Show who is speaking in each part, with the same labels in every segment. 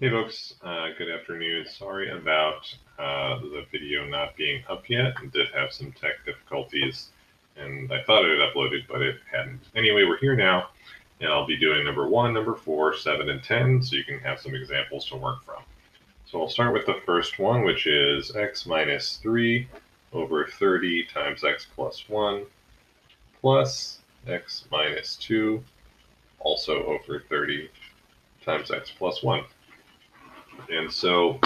Speaker 1: Hey folks, good afternoon. Sorry about the video not being up yet. I did have some tech difficulties and I thought it had uploaded, but it hadn't. Anyway, we're here now and I'll be doing number 1, number 4, 7, and 10 so you can have some examples to work from. So I'll start with the first one, which is x minus 3 over 30 times x plus 1 plus x minus 2 also over 30 times x plus 1. And so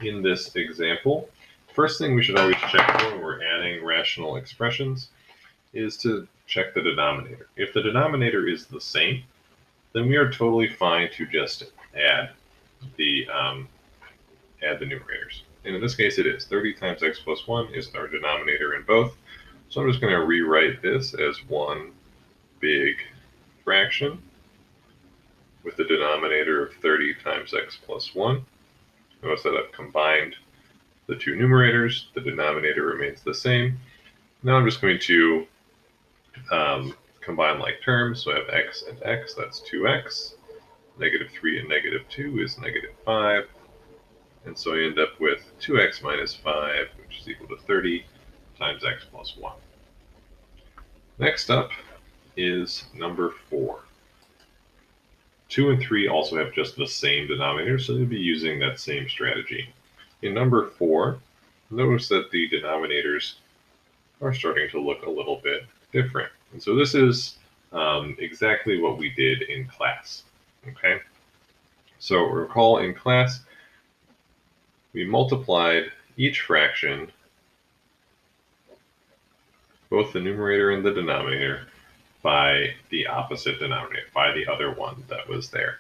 Speaker 1: in this example, first thing we should always check for when we're adding rational expressions is to check the denominator. If the denominator is the same, then we are totally fine to just add the numerators. And in this case, it is 30 times x plus 1 is our denominator in both. So I'm just going to rewrite this as one big fraction with the denominator of 30 times x plus 1. Notice that I've combined the two numerators. The denominator remains the same. Now I'm just going to combine like terms. So I have x and x, that's 2x. Negative 3 and negative 2 is negative 5. And so I end up with 2x minus 5, which is equal to 30 times x plus 1. Next up is number 4. 2 and 3 also have just the same denominator, so they'll be using that same strategy. In number 4, notice that the denominators are starting to look a little bit different. And so this is exactly what we did in class. Okay, so recall in class, we multiplied each fraction, both the numerator and the denominator, by the opposite denominator, by the other one that was there.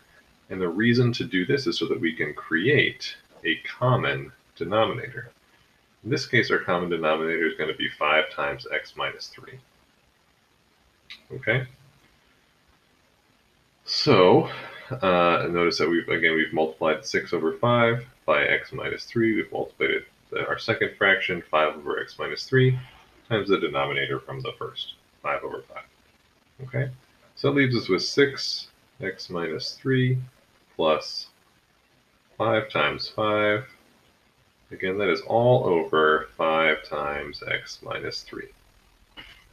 Speaker 1: And the reason to do this is so that we can create a common denominator. In this case, our common denominator is going to be 5 times x minus 3. Okay? So, notice that we've multiplied 6 over 5 by x minus 3. We've multiplied our second fraction, 5 over x minus 3, times the denominator from the first, 5 over 5. Okay? So that leaves us with 6x minus 3 plus 5 times 5. Again, that is all over 5 times x minus 3.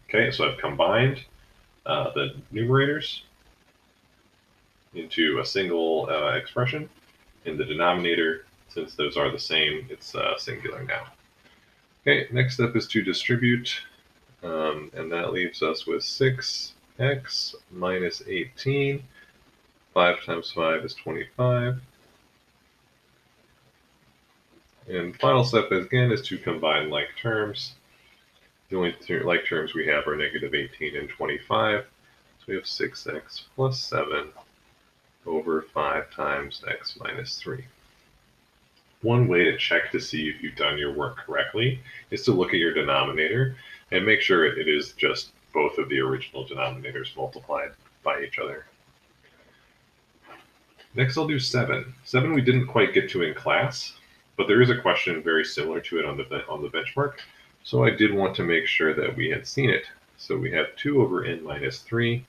Speaker 1: Okay, so I've combined the numerators into a single expression. In the denominator, since those are the same, it's singular now. Okay, next step is to distribute, and that leaves us with 6x minus 18. 5 times 5 is 25. And the final step, again, is to combine like terms. The only like terms we have are negative 18 and 25. So we have 6x plus 7 over 5 times x minus 3. One way to check to see if you've done your work correctly is to look at your denominator and make sure it is just both of the original denominators multiplied by each other. Next, I'll do 7. 7 we didn't quite get to in class, but there is a question very similar to it on the benchmark, so I did want to make sure that we had seen it. So we have 2 over n minus 3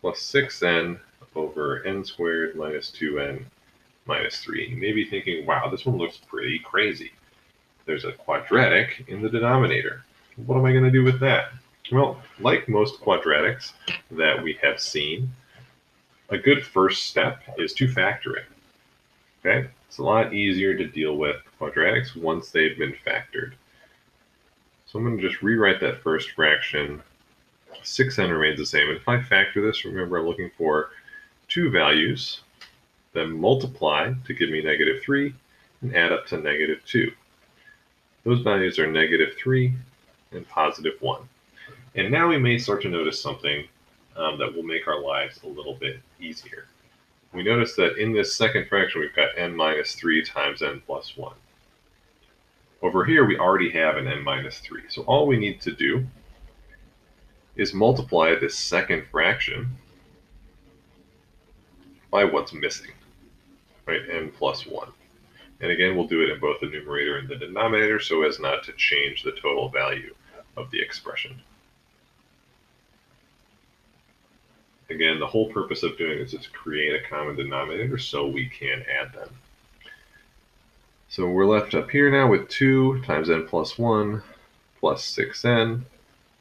Speaker 1: plus 6n over n squared minus 2n minus 3. You may be thinking, wow, this one looks pretty crazy. There's a quadratic in the denominator. What am I going to do with that? Well, like most quadratics that we have seen, a good first step is to factor it. Okay, it's a lot easier to deal with quadratics once they've been factored. So I'm going to just rewrite that first fraction. 6n remains the same. And if I factor this, remember I'm looking for two values, then multiply to give me negative 3 and add up to negative 2. Those values are negative 3 and positive 1. And now we may start to notice something that will make our lives a little bit easier. We notice that in this second fraction, we've got n minus 3 times n plus 1. Over here, we already have an n minus 3. So all we need to do is multiply this second fraction by what's missing, right? N plus 1. And again, we'll do it in both the numerator and the denominator so as not to change the total value of the expression. Again, the whole purpose of doing this is to create a common denominator so we can add them. So we're left up here now with 2 times n plus 1 plus 6n.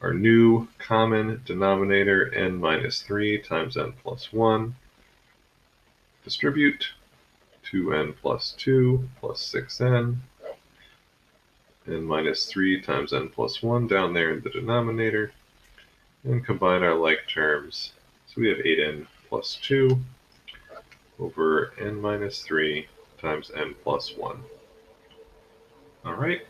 Speaker 1: Our new common denominator, n minus 3 times n plus 1. Distribute 2n plus 2 plus 6n. N minus 3 times n plus 1 down there in the denominator. And combine our like terms. So we have 8n plus 2 over n minus 3 times n plus 1. All right.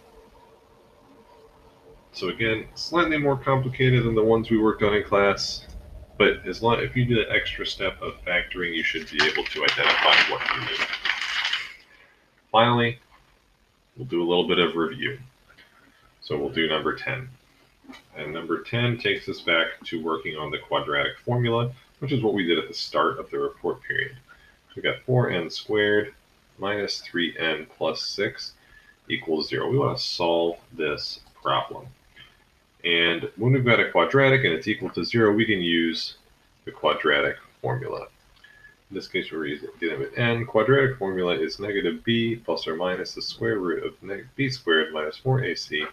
Speaker 1: So again, slightly more complicated than the ones we worked on in class, but if you do that extra step of factoring, you should be able to identify what you need. Finally, we'll do a little bit of review. So we'll do number 10. And number 10 takes us back to working on the quadratic formula, which is what we did at the start of the report period. So we got 4n squared minus 3n plus 6 equals 0. We want to solve this problem. And when we've got a quadratic and it's equal to 0, we can use the quadratic formula. In this case, we're dealing with n. Quadratic formula is negative b plus or minus the square root of b squared minus 4ac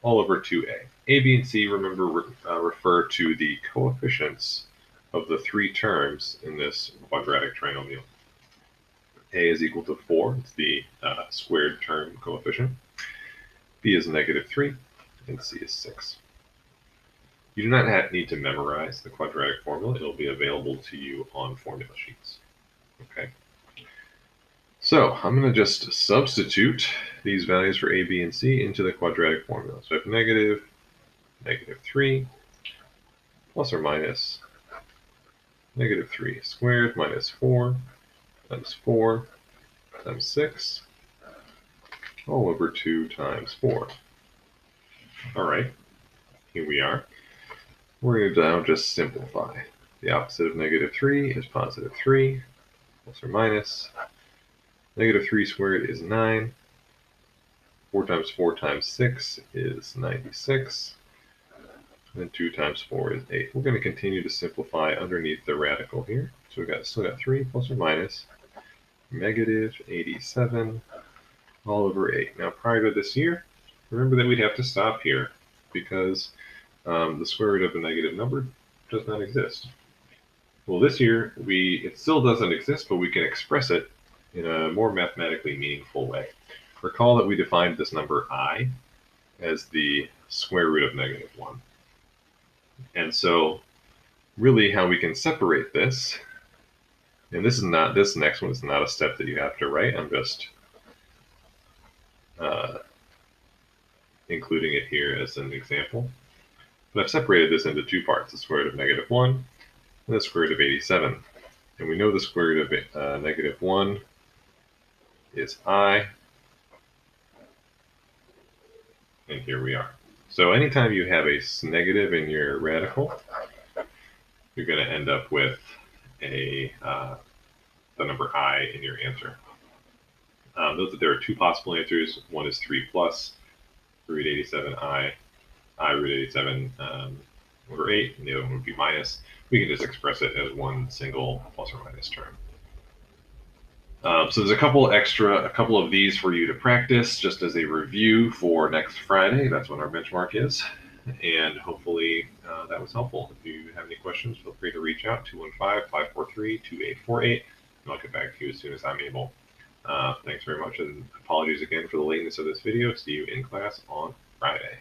Speaker 1: all over 2a. A, b, and c, remember, refer to the coefficients of the three terms in this quadratic trinomial. A is equal to 4. It's the squared term coefficient. B is negative 3. And C is 6. You do not need to memorize the quadratic formula. It'll be available to you on formula sheets. Okay. So I'm going to just substitute these values for A, B, and C into the quadratic formula. So I have negative 3 plus or minus negative 3 squared minus 4 times 4 times 6 all over 2 times 4. All right, here we are. We're going to now just simplify. The opposite of negative 3 is positive 3, plus or minus. Negative 3 squared is 9. 4 times 4 times 6 is 96. And 2 times 4 is 8. We're going to continue to simplify underneath the radical here. So we've still got 3 plus or minus negative 87 all over 8. Now, prior to this here, remember that we'd have to stop here because the square root of a negative number does not exist. Well, this year, it still doesn't exist, but we can express it in a more mathematically meaningful way. Recall that we defined this number I as the square root of negative 1. And so, really how we can separate this, and this next one is not a step that you have to write, I'm just including it here as an example. But I've separated this into two parts, the square root of negative 1 and the square root of 87. And we know the square root of negative 1 is I, and here we are. So anytime you have a negative in your radical, you're going to end up with the number I in your answer. Note that there are two possible answers. One is 3 plus root 87 I root 87 over 8, and the other one would be minus. We can just express it as one single plus or minus term. So there's a couple of these for you to practice just as a review for next Friday. That's when our benchmark is. And hopefully that was helpful. If you have any questions, feel free to reach out, 215-543-2848, and I'll get back to you as soon as I'm able. Thanks very much, and apologies again for the lateness of this video. See you in class on Friday.